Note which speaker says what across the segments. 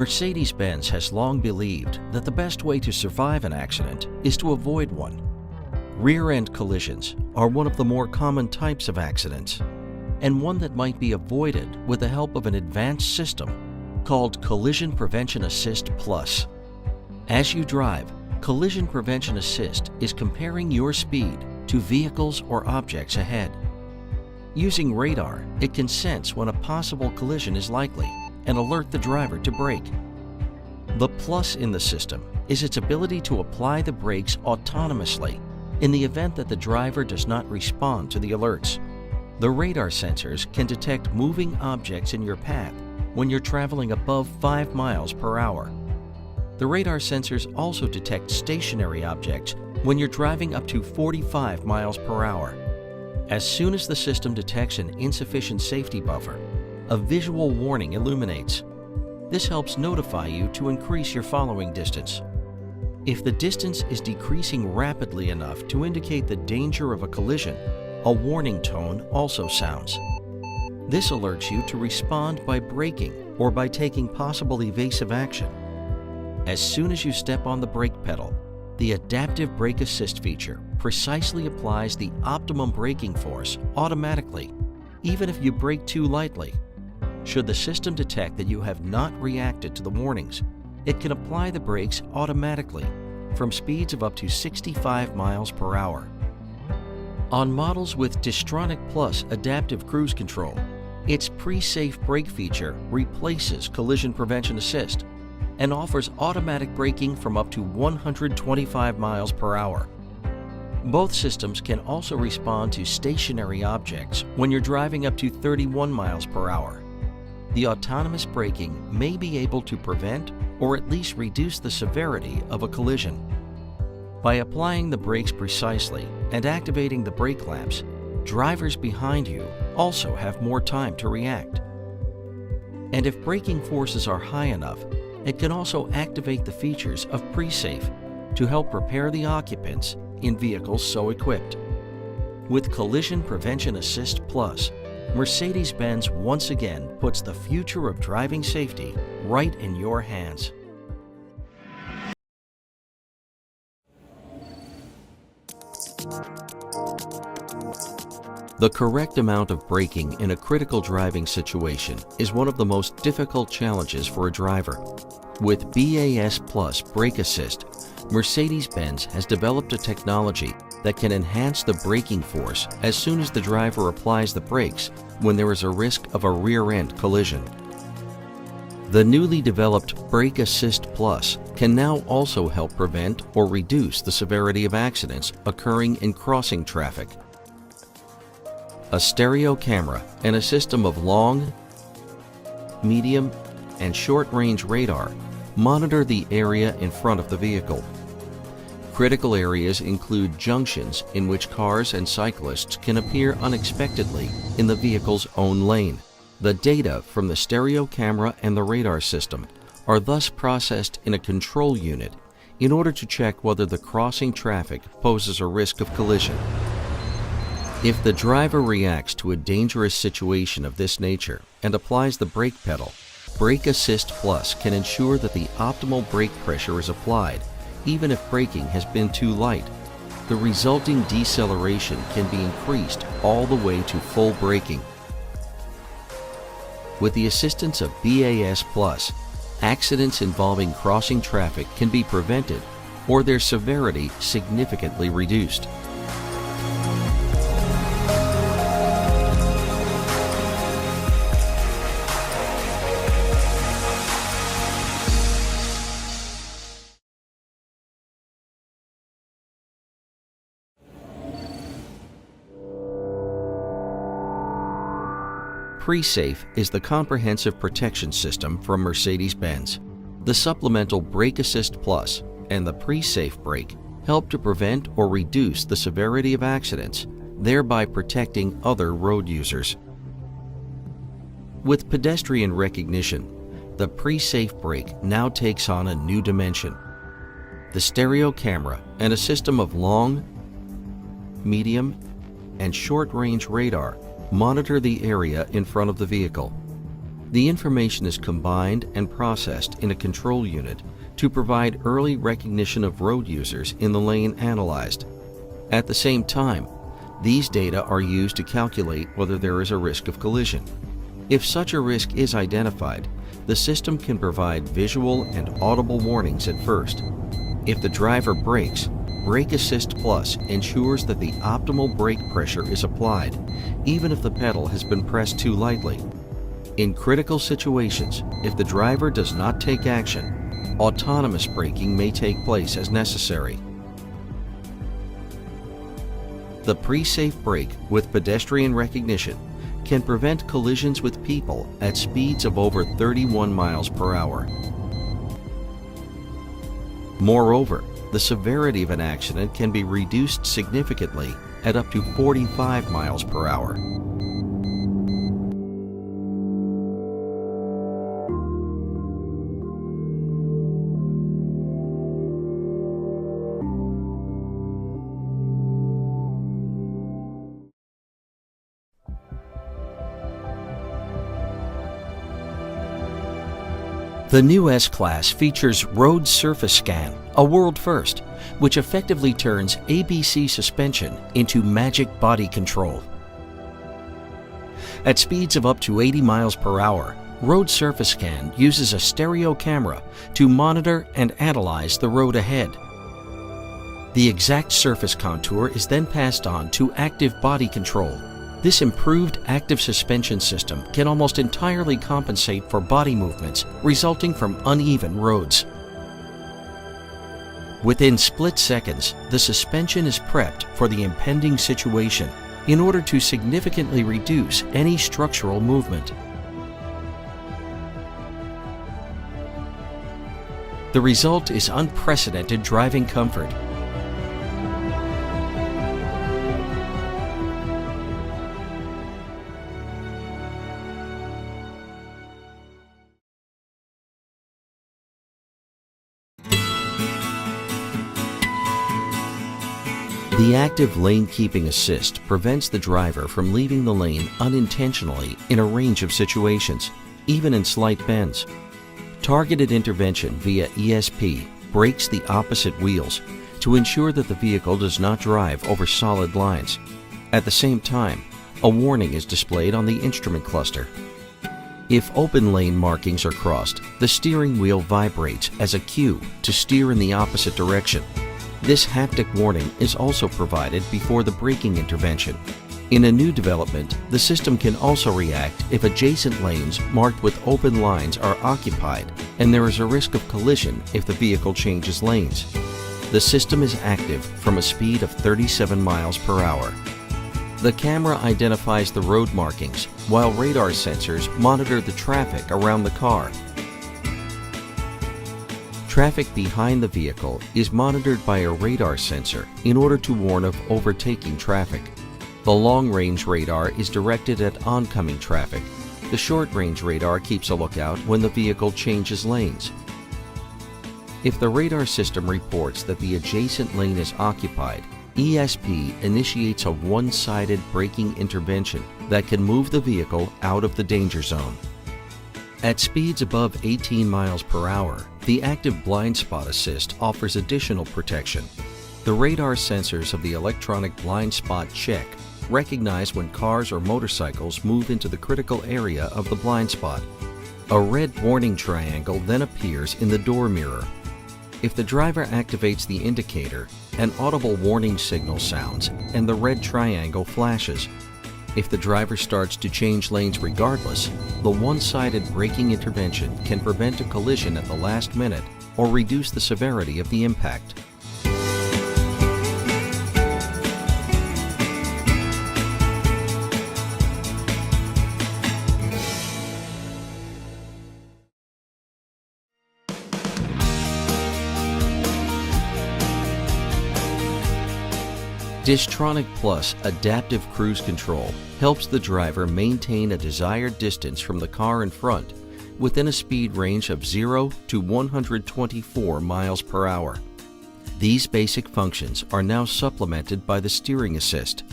Speaker 1: Mercedes-Benz has long believed that the best way to survive an accident is to avoid one. Rear-end collisions are one of the more common types of accidents, and one that might be avoided with the help of an advanced system called Collision Prevention Assist Plus. As you drive, Collision Prevention Assist is comparing your speed to vehicles or objects ahead. Using radar, it can sense when a possible collision is likely and alert the driver to brake. The plus in the system is its ability to apply the brakes autonomously in the event that the driver does not respond to the alerts. The radar sensors can detect moving objects in your path when you're traveling above 5 miles per hour. The radar sensors also detect stationary objects when you're driving up to 45 miles per hour. As soon as the system detects an insufficient safety buffer, a visual warning illuminates. This helps notify you to increase your following distance. If the distance is decreasing rapidly enough to indicate the danger of a collision, a warning tone also sounds. This alerts you to respond by braking or by taking possible evasive action. As soon as you step on the brake pedal, the Adaptive Brake Assist feature precisely applies the optimum braking force automatically, even if you brake too lightly. Should the system detect that you have not reacted to the warnings, it can apply the brakes automatically from speeds of up to 65 miles per hour. On models with Distronic Plus Adaptive Cruise Control, its pre-safe brake feature replaces Collision Prevention Assist and offers automatic braking from up to 125 miles per hour. Both systems can also respond to stationary objects when you're driving up to 31 miles per hour. The autonomous braking may be able to prevent or at least reduce the severity of a collision. By applying the brakes precisely and activating the brake lamps, drivers behind you also have more time to react. And if braking forces are high enough, it can also activate the features of pre-safe to help prepare the occupants in vehicles so equipped. With Collision Prevention Assist Plus, Mercedes-Benz once again puts the future of driving safety right in your hands. The correct amount of braking in a critical driving situation is one of the most difficult challenges for a driver. With BAS Plus Brake Assist, Mercedes-Benz has developed a technology that can enhance the braking force as soon as the driver applies the brakes when there is a risk of a rear-end collision. The newly developed Brake Assist Plus can now also help prevent or reduce the severity of accidents occurring in crossing traffic. A stereo camera and a system of long, medium, and short-range radar monitor the area in front of the vehicle. Critical areas include junctions in which cars and cyclists can appear unexpectedly in the vehicle's own lane. The data from the stereo camera and the radar system are thus processed in a control unit in order to check whether the crossing traffic poses a risk of collision. If the driver reacts to a dangerous situation of this nature and applies the brake pedal, Brake Assist Plus can ensure that the optimal brake pressure is applied, even if braking has been too light. The resulting deceleration can be increased all the way to full braking. With the assistance of BAS Plus, accidents involving crossing traffic can be prevented or their severity significantly reduced. Pre-Safe is the comprehensive protection system from Mercedes-Benz. The supplemental Brake Assist Plus and the Pre-Safe brake help to prevent or reduce the severity of accidents, thereby protecting other road users. With pedestrian recognition, the Pre-Safe brake now takes on a new dimension. The stereo camera and a system of long, medium, and short-range radar monitor the area in front of the vehicle. The information is combined and processed in a control unit to provide early recognition of road users in the lane analyzed. At the same time, these data are used to calculate whether there is a risk of collision. If such a risk is identified, the system can provide visual and audible warnings at first. If the driver brakes, Brake Assist Plus ensures that the optimal brake pressure is applied, even if the pedal has been pressed too lightly. In critical situations, if the driver does not take action, autonomous braking may take place as necessary. The pre-safe brake with pedestrian recognition can prevent collisions with people at speeds of over 31 miles per hour. Moreover, the severity of an accident can be reduced significantly at up to 45 miles per hour. The new S-Class features Road Surface Scan, a world first, which effectively turns ABC suspension into magic body control. At speeds of up to 80 miles per hour, Road Surface Scan uses a stereo camera to monitor and analyze the road ahead. The exact surface contour is then passed on to active body control. This improved active suspension system can almost entirely compensate for body movements resulting from uneven roads. Within split seconds, the suspension is prepped for the impending situation in order to significantly reduce any structural movement. The result is unprecedented driving comfort. The active lane keeping assist prevents the driver from leaving the lane unintentionally in a range of situations, even in slight bends. Targeted intervention via ESP brakes the opposite wheels to ensure that the vehicle does not drive over solid lines. At the same time, a warning is displayed on the instrument cluster. If open lane markings are crossed, the steering wheel vibrates as a cue to steer in the opposite direction. This haptic warning is also provided before the braking intervention. In a new development, the system can also react if adjacent lanes marked with open lines are occupied and there is a risk of collision if the vehicle changes lanes. The system is active from a speed of 37 miles per hour. The camera identifies the road markings, while radar sensors monitor the traffic around the car. Traffic behind the vehicle is monitored by a radar sensor in order to warn of overtaking traffic. The long-range radar is directed at oncoming traffic. The short-range radar keeps a lookout when the vehicle changes lanes. If the radar system reports that the adjacent lane is occupied, ESP initiates a one-sided braking intervention that can move the vehicle out of the danger zone. At speeds above 18 miles per hour, the active blind spot assist offers additional protection. The radar sensors of the electronic blind spot check recognize when cars or motorcycles move into the critical area of the blind spot. A red warning triangle then appears in the door mirror. If the driver activates the indicator, an audible warning signal sounds and the red triangle flashes. If the driver starts to change lanes regardless, the one-sided braking intervention can prevent a collision at the last minute or reduce the severity of the impact. Distronic Plus Adaptive Cruise Control helps the driver maintain a desired distance from the car in front within a speed range of 0 to 124 miles per hour. These basic functions are now supplemented by the steering assist.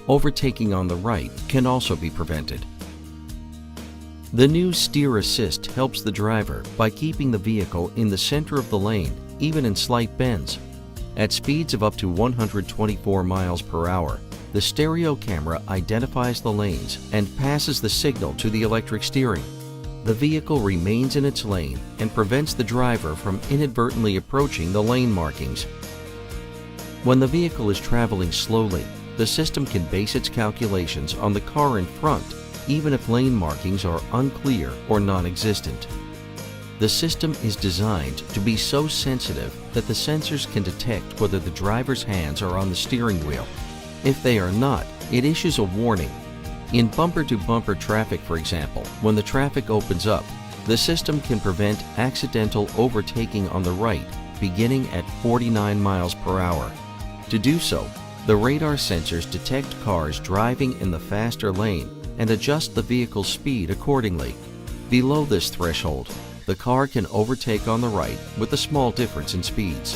Speaker 1: Overtaking on the right can also be prevented. The new steer assist helps the driver by keeping the vehicle in the center of the lane, even in slight bends. At speeds of up to 124 miles per hour, the stereo camera identifies the lanes and passes the signal to the electric steering. The vehicle remains in its lane and prevents the driver from inadvertently approaching the lane markings. When the vehicle is traveling slowly, the system can base its calculations on the car in front, even if lane markings are unclear or non-existent. The system is designed to be so sensitive that the sensors can detect whether the driver's hands are on the steering wheel. If they are not, it issues a warning. In bumper-to-bumper traffic, for example, when the traffic opens up, the system can prevent accidental overtaking on the right beginning at 49 miles per hour. To do so, the radar sensors detect cars driving in the faster lane and adjust the vehicle's speed accordingly. Below this threshold, the car can overtake on the right with a small difference in speeds.